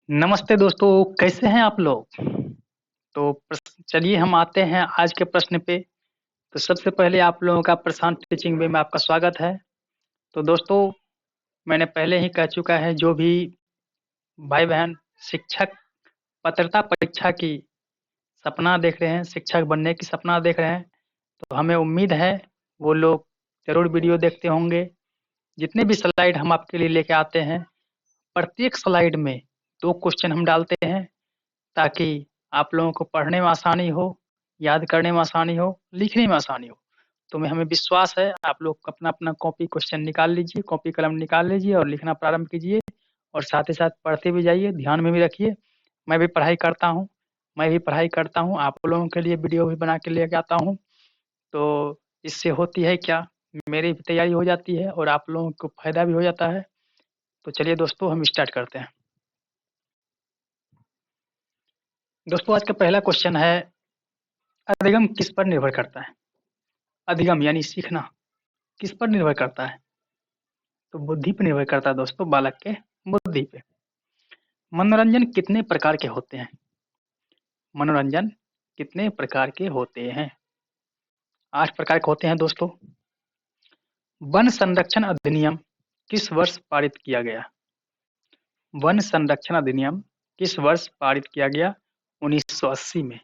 नमस्ते दोस्तों, कैसे हैं आप लोग? तो चलिए हम आते हैं आज के प्रश्न पे। तो सबसे पहले आप लोगों का प्रशांत टीचिंग वे में आपका स्वागत है। तो दोस्तों, मैंने पहले ही कह चुका है जो भी भाई-बहन शिक्षक पात्रता परीक्षा की सपना देख रहे हैं, शिक्षक बनने की सपना देख रहे हैं, तो हमें उम्मीद है वो लोग ज़रूर वीडियो देखते होंगे। जितने भी स्लाइड हम आपके लिए लेके आते हैं, प्रत्येक स्लाइड में 2 क्वेश्चन हम डालते हैं ताकि आप लोगों को पढ़ने में आसानी हो, याद करने में आसानी हो, लिखने में आसानी हो। तो मैं हमें विश्वास है आप लोग अपना-अपना कॉपी क्वेश्चन निकाल लीजिए, कॉपी कलम निकाल लीजिए और लिखना प्रारंभ कीजिए और साथ ही साथ पढ़ते भी जाइए, ध्यान में भी रखिए। मैं भी पढ़ाई करता हूँ आप लोगों के लिए वीडियो भी बना के लेके आता हूँ। तो इससे होती है क्या, मेरी भी तैयारी हो जाती है और आप लोगों को फ़ायदा भी हो जाता है। तो चलिए दोस्तों हम स्टार्ट करते हैं। दोस्तों आज का पहला क्वेश्चन है, अधिगम किस पर निर्भर करता है? अधिगम यानी सीखना किस पर निर्भर करता है? तो बुद्धि पर निर्भर करता है दोस्तों, बालक के बुद्धि पे। मनोरंजन कितने प्रकार के होते हैं? मनोरंजन कितने प्रकार के होते हैं? 8 प्रकार के होते हैं दोस्तों। वन संरक्षण अधिनियम किस वर्ष पारित किया गया? वन संरक्षण अधिनियम किस वर्ष पारित किया गया? 1980 में।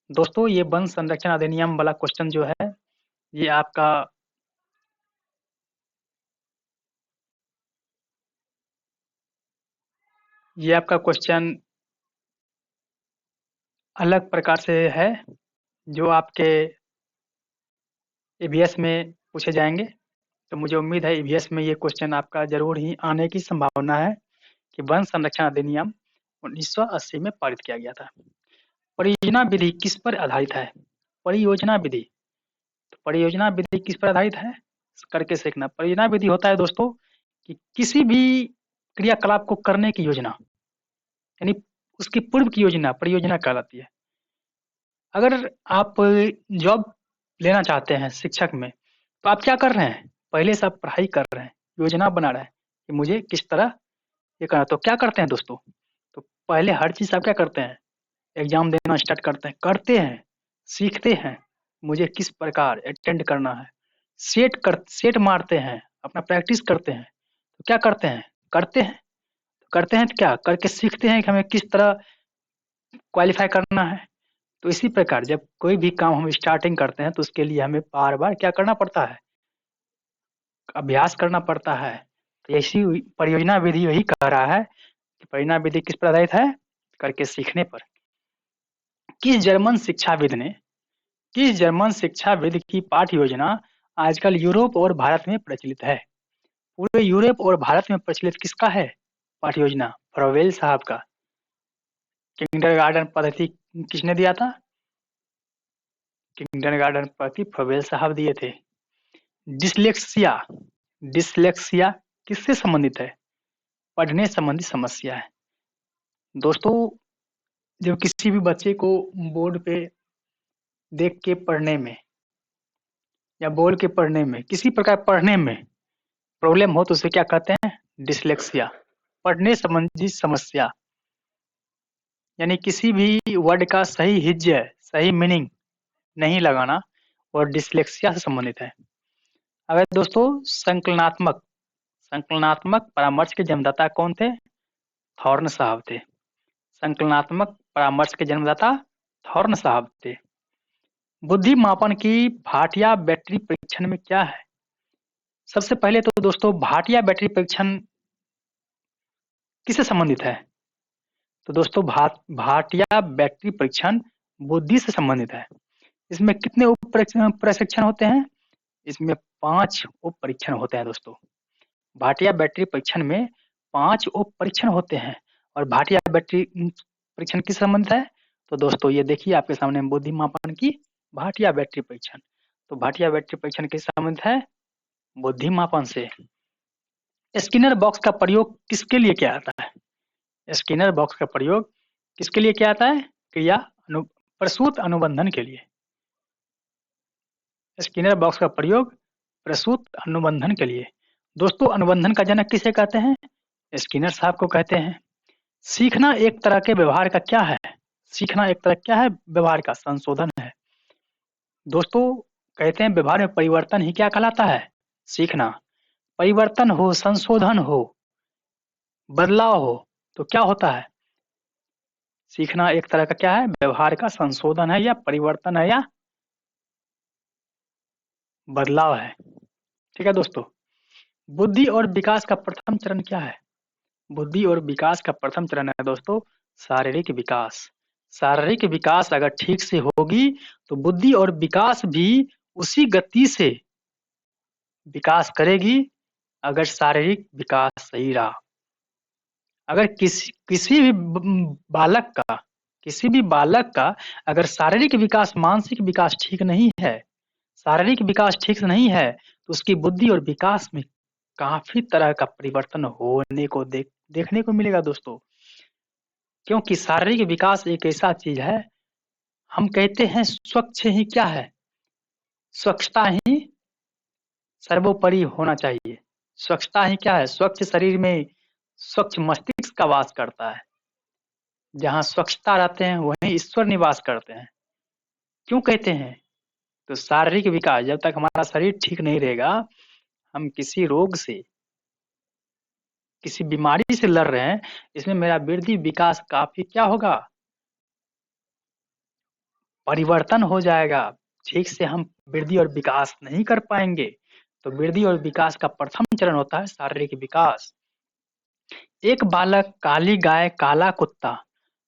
दोस्तों ये वन संरक्षण अधिनियम वाला क्वेश्चन जो है, ये आपका क्वेश्चन अलग प्रकार से है, जो आपके ईवीएस में पूछे जाएँगे। तो मुझे उम्मीद है ईवीएस में ये क्वेश्चन आपका ज़रूर ही आने की संभावना है कि वन संरक्षण अधिनियम 1980 में पारित किया गया था। परियोजना विधि किस पर आधारित है? परियोजना विधि। तो परियोजना विधि किस पर आधारित है? करके सीखना। परियोजना विधि होता है दोस्तों कि किसी भी क्रियाकलाप को करने की योजना, यानी उसकी पूर्व की योजना परियोजना कहलाती है। अगर आप जॉब लेना चाहते हैं शिक्षक में, तो आप क्या कर रहे हैं? पहले से आप पढ़ाई कर रहे हैं, योजना बना रहे हैं कि मुझे किस तरह ये करना है। तो क्या करते हैं दोस्तों? तो पहले हर चीज़ आप क्या करते हैं? एग्ज़ाम देना स्टार्ट करते हैं, सीखते हैं, मुझे किस प्रकार अटेंड करना है, सेट मारते हैं, अपना प्रैक्टिस करते हैं। तो क्या करते हैं? करते हैं तो क्या? करके सीखते हैं कि हमें किस तरह क्वालीफ़ाई करना है। तो इसी प्रकार जब कोई भी काम हम स्टार्टिंग करते हैं तो उसके लिए हमें बार-बार क्या करना पड़ता है? अभ्यास करना पड़ता है। तो ऐसी परियोजना विधि वही कह रहा है कि परियोजना विधि किस पर आधारित है? करके सीखने पर। किस जर्मन शिक्षाविद ने किस जर्मन शिक्षाविद की पाठ्य योजना आजकल यूरोप और भारत में प्रचलित है? पूरे यूरोप और भारत में प्रचलित किसका है पाठ्य योजना? फ्रोवेल साहब का। किंडरगार्टन पद्धति किसने दिया था? किंडरगार्टन पद्धति फ्रोवेल साहब दिए थे। डिसलेक्सिया डिसलेक्सिया किससे संबंधित है? पढ़ने संबंधी समस्या है। दोस्तों जब किसी भी बच्चे को बोर्ड पे देख के पढ़ने में या बोल के पढ़ने में, किसी प्रकार पढ़ने में प्रॉब्लम हो तो उसे क्या कहते हैं? डिसलेक्सिया, पढ़ने संबंधी समस्या। यानी किसी भी वर्ड का सही हिज्जे, सही मीनिंग नहीं लगाना और डिसलेक्सिया से संबंधित है। अगर दोस्तों संकलनात्मक परामर्श के जन्मदाता कौन थे? थॉर्न साहब थे। संकलनात्मक परामर्श के जन्मदाता थॉर्न साहब थे। बुद्धि मापन की भाटिया बैटरी परीक्षण में क्या है? सबसे पहले तो दोस्तों भाटिया बैटरी परीक्षण किससे संबंधित है? तो दोस्तों भाटिया बैटरी परीक्षण बुद्धि से संबंधित है। इसमें कितने उप प्रशिक्षण होते हैं? इसमें 5 उप परीक्षण होते हैं दोस्तों। भाटिया बैटरी परीक्षण में 5 उप परीक्षण होते हैं और भाटिया बैटरी परीक्षण किस संबंधित है? तो दोस्तों ये देखिए आपके सामने बुद्धि मापन की भाटिया बैटरी परीक्षण। तो भाटिया बैटरी परीक्षण किस संबंधित है? बुद्धि मापन से। स्किनर बॉक्स का प्रयोग किसके लिए किया जाता है? स्किनर बॉक्स का प्रयोग किसके लिए किया जाता है? प्रसूत अनुबंधन के लिए। स्किनर बॉक्स का प्रयोग प्रसूत अनुबंधन के लिए। दोस्तों अनुबंधन का जनक किसे कहते हैं? स्किनर साहब को कहते हैं। सीखना एक तरह के व्यवहार का क्या है? सीखना एक तरह क्या है? व्यवहार का संशोधन है। दोस्तों, कहते हैं व्यवहार में परिवर्तन ही क्या कहलाता है? सीखना। परिवर्तन हो, संशोधन हो, बदलाव हो, तो क्या होता है? सीखना एक तरह का क्या है? व्यवहार का संशोधन है या परिवर्तन है या बदलाव है। ठीक है दोस्तों। बुद्धि और विकास का प्रथम चरण क्या है? बुद्धि और विकास का प्रथम चरण है दोस्तों शारीरिक विकास। शारीरिक विकास अगर ठीक से होगी तो बुद्धि और विकास भी उसी गति से विकास करेगी अगर शारीरिक विकास सही रहा। अगर किसी भी बालक का अगर शारीरिक विकास मानसिक विकास ठीक नहीं है, शारीरिक विकास ठीक नहीं है, तो उसकी बुद्धि और विकास में काफी तरह का परिवर्तन होने को देखने को मिलेगा दोस्तों। क्योंकि शारीरिक विकास एक ऐसा चीज है, हम कहते हैं स्वच्छ ही क्या है? स्वच्छता ही सर्वोपरि होना चाहिए। स्वच्छता ही क्या है? स्वच्छ शरीर में स्वच्छ मस्तिष्क का वास करता है। जहाँ स्वच्छता रहते हैं वहीं ईश्वर निवास करते हैं। क्यों कहते हैं? तो शारीरिक विकास, जब तक हमारा शरीर ठीक नहीं रहेगा, हम किसी रोग से, किसी बीमारी से लड़ रहे हैं, इसमें मेरा वृद्धि विकास काफी क्या होगा? परिवर्तन हो जाएगा। ठीक से हम वृद्धि और विकास नहीं कर पाएंगे। तो वृद्धि और विकास का प्रथम चरण होता है शारीरिक विकास। एक बालक काली गाय, काला कुत्ता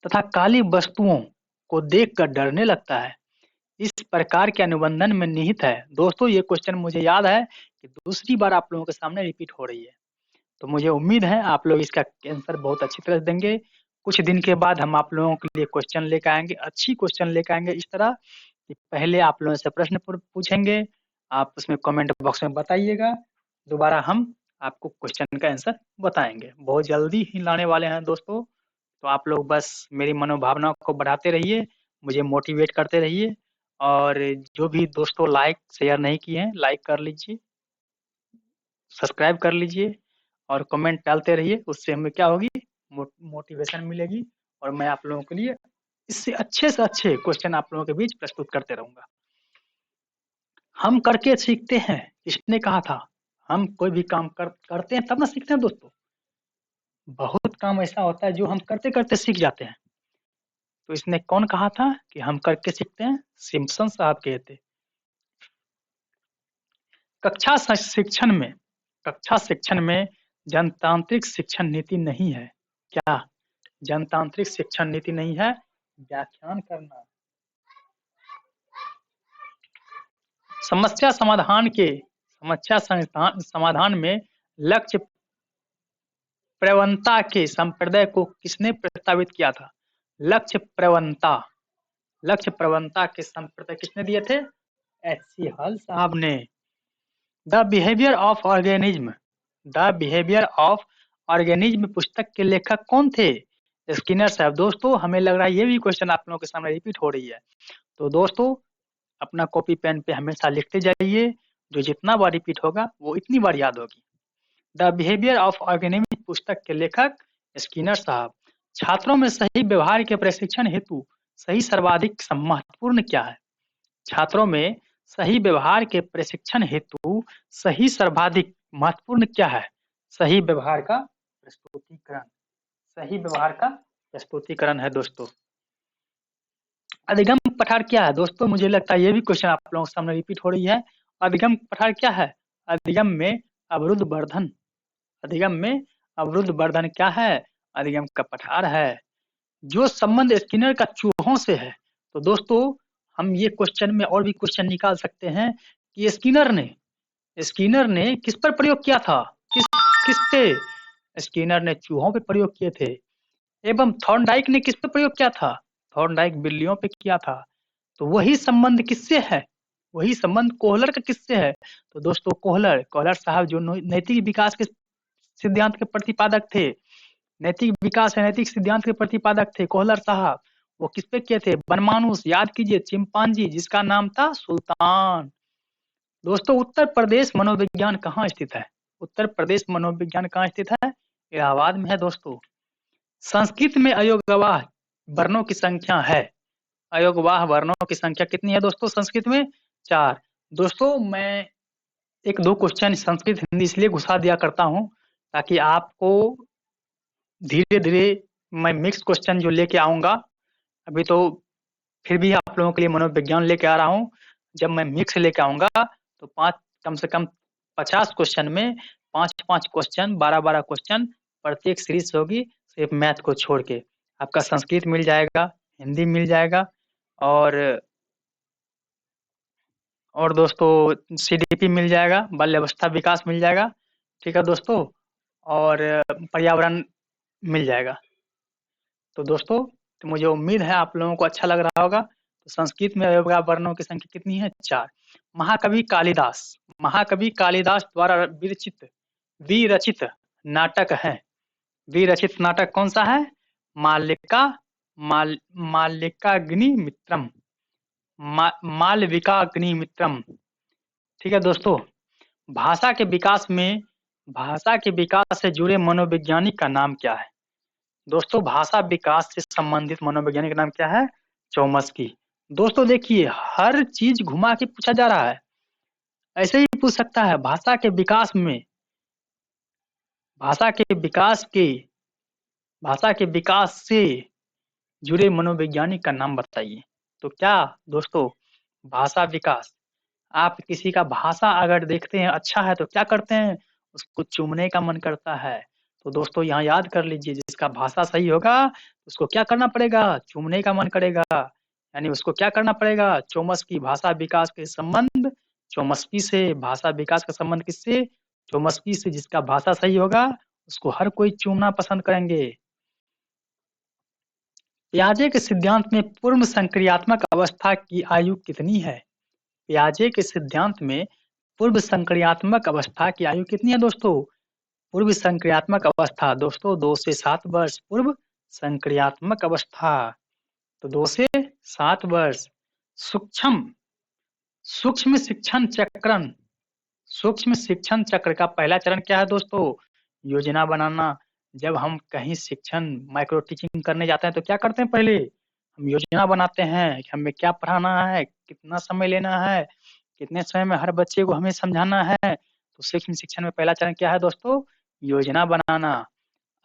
तथा काली वस्तुओं को देखकर डरने लगता है। इस प्रकार के अनुबंधन में निहित है। दोस्तों, ये क्वेश्चन मुझे याद है कि दूसरी बार आप लोगों के सामने रिपीट हो रही है। तो मुझे उम्मीद है आप लोग इसका आंसर बहुत अच्छी तरह से देंगे। कुछ दिन के बाद हम आप लोगों के लिए क्वेश्चन लेकर आएंगे, अच्छी क्वेश्चन लेकर आएंगे, इस तरह कि पहले आप लोगों से प्रश्न पूछेंगे, आप उसमें कमेंट बॉक्स में बताइएगा, दोबारा हम आपको क्वेश्चन का आंसर बताएंगे। बहुत जल्दी ही लाने वाले हैं दोस्तों। तो आप लोग बस मेरी मनोभावना को बढ़ाते रहिए, मुझे मोटिवेट करते रहिए, और जो भी दोस्तों लाइक शेयर नहीं किए हैं, लाइक कर लीजिए, सब्सक्राइब कर लीजिए और कमेंट डालते रहिए। उससे हमें क्या होगी? मोटिवेशन मिलेगी और मैं आप लोगों के लिए इससे अच्छे से अच्छे क्वेश्चन आप लोगों के बीच प्रस्तुत करते रहूंगा। हम करके सीखते हैं, किसने कहा था? हम कोई भी काम करते हैं तब ना सीखते हैं दोस्तों। बहुत काम ऐसा होता है जो हम करते करते सीख जाते हैं। तो इसने कौन कहा था कि हम करके सीखते हैं? सिम्पसन साहब कहे थे। कक्षा शिक्षण में कक्षा शिक्षण में जनतांत्रिक शिक्षण नीति नहीं है। क्या जनतांत्रिक शिक्षण नीति नहीं है? व्याख्यान करना। समस्या समाधान में लक्ष्य प्रवणता के संप्रदाय को किसने प्रस्तावित किया था? लक्ष्य प्रवणता के संप्रदाय किसने दिए थे? एच.सी. हल साहब ने। द बिहेवियर ऑफ ऑर्गेनिज्म पुस्तक के लेखक कौन थे? स्किनर साहब। दोस्तों, हमें लग रहा है ये भी क्वेश्चन आप लोगों के सामने रिपीट हो रही है। तो दोस्तों, अपना कॉपी पेन पे हमेशा लिखते जाइए, जो जितना बार रिपीट होगा वो इतनी बार याद होगी। द बिहेवियर ऑफ ऑर्गेनिज्म पुस्तक के लेखक स्किनर साहब। छात्रों में सही व्यवहार के प्रशिक्षण हेतु सही सर्वाधिक महत्वपूर्ण क्या है? छात्रों में सही व्यवहार के प्रशिक्षण हेतु सही सर्वाधिक महत्वपूर्ण क्या है? सही व्यवहार का प्रस्तुतिकरण। सही व्यवहार का प्रस्तुतिकरण है दोस्तों। अधिगम पठार क्या है? दोस्तों, मुझे लगता है ये भी क्वेश्चन आप लोगों के सामने रिपीट हो रही है। अधिगम पठार क्या है? अधिगम में अवरुद्ध वर्धन। अधिगम में अवरुद्ध वर्धन क्या है? अधिगम का पठार है। जो संबंध स्किनर का चूहों से है। तो दोस्तों, हम ये क्वेश्चन में और भी क्वेश्चन निकाल सकते हैं कि स्किनर ने किस पर प्रयोग किया था? किस पे? स्किनर ने चूहों पे प्रयोग किए थे। एवं थॉर्नडाइक ने किस पे प्रयोग किया था? थॉर्नडाइक बिल्लियों पे किया था। तो वही संबंध किससे है? वही संबंध कोहलर का किससे है? तो दोस्तों, कोहलर साहब जो नैतिक विकास के सिद्धांत के प्रतिपादक थे, नैतिक विकास है नैतिक सिद्धांत के प्रतिपादक थे कोहलर साहब। वो किस पे किए थे? बनमानुस, याद कीजिए, चिंपांजी जिसका नाम था सुल्तान। दोस्तों, उत्तर प्रदेश मनोविज्ञान कहाँ स्थित है? उत्तर प्रदेश मनोविज्ञान कहाँ स्थित है? इलाहाबाद में है दोस्तों। संस्कृत में अयोगवाह वर्णों की संख्या है। अयोगवाह वर्णों की संख्या कितनी है दोस्तों संस्कृत में? 4। दोस्तों मैं 1-2 क्वेश्चन संस्कृत हिंदी इसलिए घुसा दिया करता हूँ ताकि आपको धीरे-धीरे मैं मिक्स क्वेश्चन जो लेके आऊँगा, अभी तो फिर भी आप लोगों के लिए मनोविज्ञान लेके आ रहा हूँ। जब मैं मिक्स लेके आऊँगा तो 5 कम से कम 50 क्वेश्चन में 5-5 क्वेश्चन, 12-12 क्वेश्चन प्रत्येक सीरीज़ होगी, सिर्फ मैथ को छोड़ के। आपका संस्कृत मिल जाएगा, हिंदी मिल जाएगा और दोस्तों सीडीपी मिल जाएगा, बाल्य अवस्था विकास मिल जाएगा, ठीक है दोस्तों? और पर्यावरण मिल जाएगा। तो दोस्तों, तो मुझे उम्मीद है आप लोगों को अच्छा लग रहा होगा। तो संस्कृत में अयोगवाह वर्णों की संख्या कितनी है? 4। महाकवि कालिदास द्वारा विरचित नाटक है। विरचित नाटक कौन-सा है? मालविकाग्निमित्रम। मालविकाग्निमित्रम। ठीक है दोस्तों? भाषा के विकास से जुड़े मनोवैज्ञानिक का नाम क्या है? दोस्तों भाषा विकास से संबंधित मनोवैज्ञानिक नाम क्या है? चोम्स्की। दोस्तों देखिए हर चीज घुमा के पूछा जा रहा है। ऐसे ही पूछ सकता है भाषा के विकास से जुड़े मनोवैज्ञानिक का नाम बताइए। तो क्या दोस्तों भाषा विकास, आप किसी का भाषा अगर देखते हैं अच्छा है तो क्या करते हैं? उसको चूमने का मन करता है। तो दोस्तों यहाँ याद कर लीजिए जिसका भाषा सही होगा उसको क्या करना पड़ेगा? चूमने का मन करेगा। यानी उसको क्या करना पड़ेगा? चोम्स्की भाषा विकास के संबंध चोम्स्की से, भाषा विकास का संबंध किससे? चोम्स्की से। जिसका भाषा सही होगा उसको हर कोई चूमना पसंद करेंगे। पियाजे के सिद्धांत में पूर्व संक्रियात्मक अवस्था की आयु कितनी है? पियाजे के सिद्धांत में पूर्व संक्रियात्मक अवस्था की आयु कितनी है दोस्तों? पूर्व संक्रियात्मक अवस्था दोस्तों 2 से 7 वर्ष पूर्व संक्रियात्मक अवस्था। तो 2 से 7 वर्ष। सूक्ष्म सूक्ष्म शिक्षण चक्रण सूक्ष्म शिक्षण चक्र का पहला चरण क्या है दोस्तों? योजना बनाना। जब हम कहीं शिक्षण माइक्रो टीचिंग करने जाते हैं तो क्या करते हैं पहले? हम योजना बनाते हैं कि हमें क्या पढ़ाना है, कितना समय लेना है, कितने समय में हर बच्चे को हमें समझाना है। तो सूक्ष्म शिक्षण में पहला चरण क्या है दोस्तों? योजना बनाना।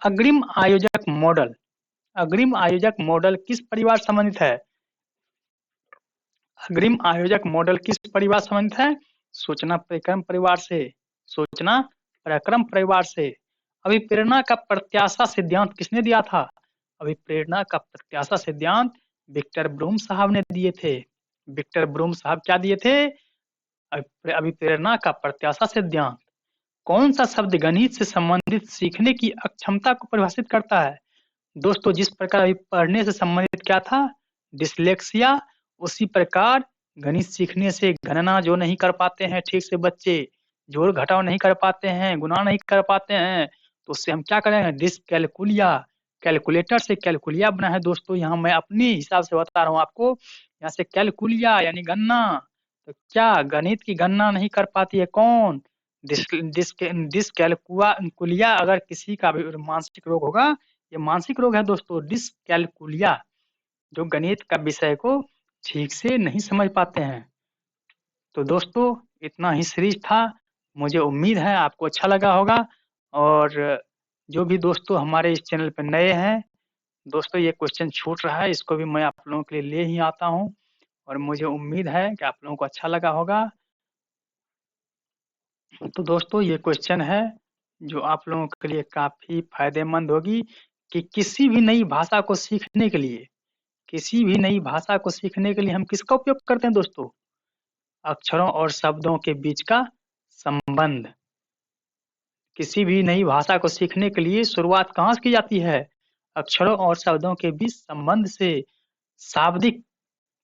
अग्रिम आयोजक मॉडल किस परिवार संबंधित है? अग्रिम आयोजक मॉडल किस परिवार संबंधित है? सूचना प्रक्रम परिवार से। सूचना प्रक्रम परिवार से। अभिप्रेरणा का प्रत्याशा सिद्धांत किसने दिया था? अभिप्रेरणा का प्रत्याशा सिद्धांत विक्टर ब्रूम साहब ने दिए थे। विक्टर ब्रूम साहब क्या दिए थे? अभिप्रेरणा का प्रत्याशा सिद्धांत। कौन सा शब्द गणित से संबंधित सीखने की अक्षमता को परिभाषित करता है? दोस्तों जिस प्रकार अभी पढ़ने से संबंधित क्या था? डिसलेक्सिया, उसी प्रकार गणित सीखने से गणना जो नहीं कर पाते हैं ठीक से बच्चे, जोड़ घटाव नहीं कर पाते हैं, गुणा नहीं कर पाते हैं, तो उससे हम क्या करेंगे? डिसकैलकुलिया। कैलकुलेटर से कैलकुलिया बना है दोस्तों। यहाँ मैं अपने हिसाब से बता रहा हूँ आपको। यहाँ से कैलकुलिया यानी गणना। तो क्या गणित की गणना नहीं कर पाती है कौन? डिसकैलकुलिया। अगर किसी का भी मानसिक रोग होगा, ये मानसिक रोग है दोस्तों, डिसकैलकुलिया, जो गणित का विषय को ठीक से नहीं समझ पाते हैं। तो दोस्तों इतना ही सीरीज था। मुझे उम्मीद है आपको अच्छा लगा होगा। और जो भी दोस्तों हमारे इस चैनल पे नए हैं, दोस्तों ये क्वेश्चन छूट रहा है, इसको भी मैं आप लोगों के लिए ले ही आता हूँ और मुझे उम्मीद है कि आप लोगों को अच्छा लगा होगा। तो दोस्तों ये क्वेश्चन है जो आप लोगों के लिए काफ़ी फायदेमंद होगी कि किसी भी नई भाषा को सीखने के लिए हम किसका उपयोग करते हैं दोस्तों? अक्षरों और शब्दों के बीच का संबंध। किसी भी नई भाषा को सीखने के लिए शुरुआत कहाँ से की जाती है? अक्षरों और शब्दों के बीच संबंध से। शाब्दिक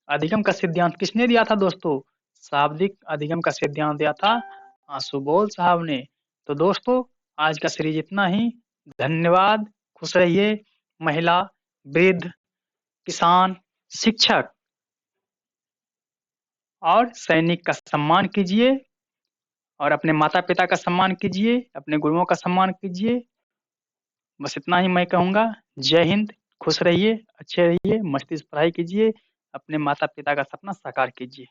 अधिगम का सिद्धांत किसने दिया था दोस्तों? शाब्दिक अधिगम का सिद्धांत दिया था आशुबोल साहब ने। तो दोस्तों आज का सीरीज इतना ही। धन्यवाद। खुश रहिए। महिला, वृद्ध, किसान, शिक्षक और सैनिक का सम्मान कीजिए और अपने माता-पिता का सम्मान कीजिए, अपने गुरुओं का सम्मान कीजिए। बस इतना ही मैं कहूँगा। जय हिंद, खुश रहिए, अच्छे रहिए, मस्ती से पढ़ाई कीजिए, अपने माता-पिता का सपना साकार कीजिए।